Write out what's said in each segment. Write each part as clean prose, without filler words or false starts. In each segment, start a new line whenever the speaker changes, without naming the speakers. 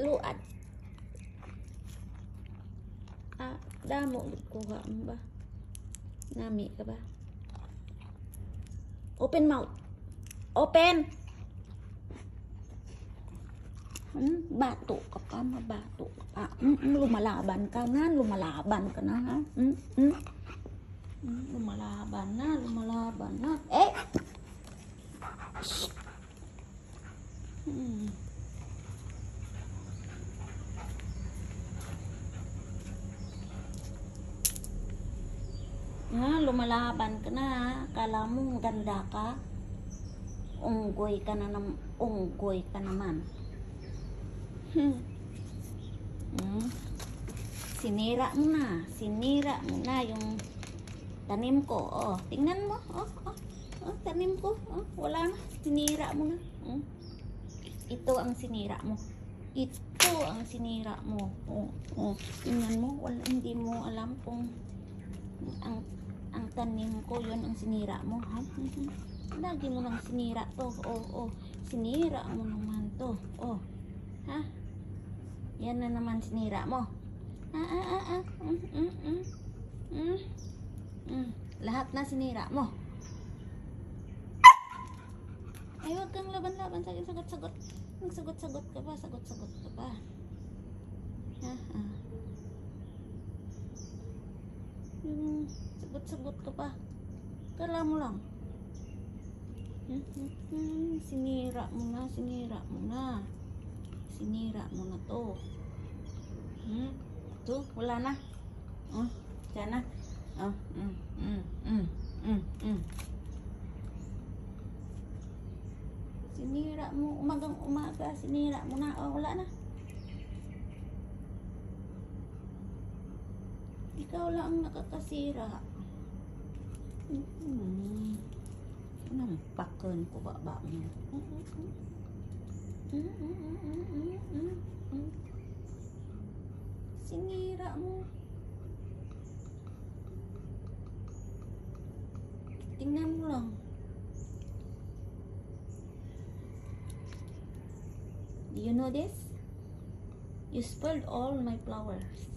luad. Damo kuha mo ba? Nami ka ba? Open mouth. Open. Bato ka pa, mabato ka pa. Lumalaban ka na, ha? Lumalaban na. Eh! Lumalaban ka na, ha? Kala mo ganda ka? Unggoy ka naman. Sinira mo na yung tanim ko. Oh, tingnan mo. Tanim ko. Wala na. Sinira mo na. Ito ang sinira mo. Tingnan mo. Hindi mo alam kung ang tanim ko, yun ang sinira mo. Ha? Lagi mo nang sinira to. Sinira mo naman to. Ha? Yan na naman sinira mo. Lahat na sinira mo. Ay, huwag kang laban-laban sa akin. Sagot-sagot ka pa. Yung sagot ka pa. Kala mo lang. Sinira mo na to. Ito, wala na. Diyan na. Sinira mo, umaga, sinira mo na. Wala na. Ikaw lang ang nakakasira. Nampakan ko ba mo? Sinira mo. Tingnan mo lang. Do you know this? You spoiled all my flowers.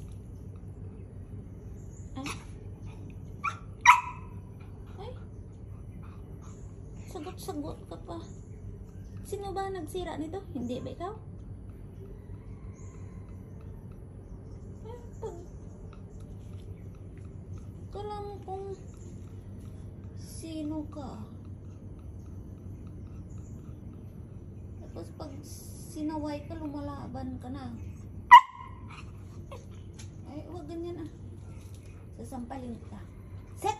Sagot ka pa. Sino ba nagsira nito? Hindi ba ikaw? Alam kung sino ka. Tapos pag sinaway ka, lumalaban ka na. Ay, huwag ganyan ah. Sasampalin ka. Sit!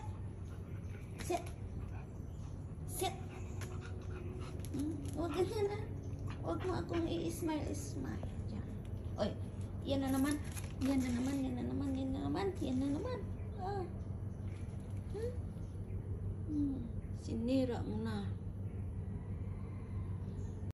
Huwag ganyan ah. Huwag mo akong i-smile. Diyan. Oy, yan na naman. Sinira mo na.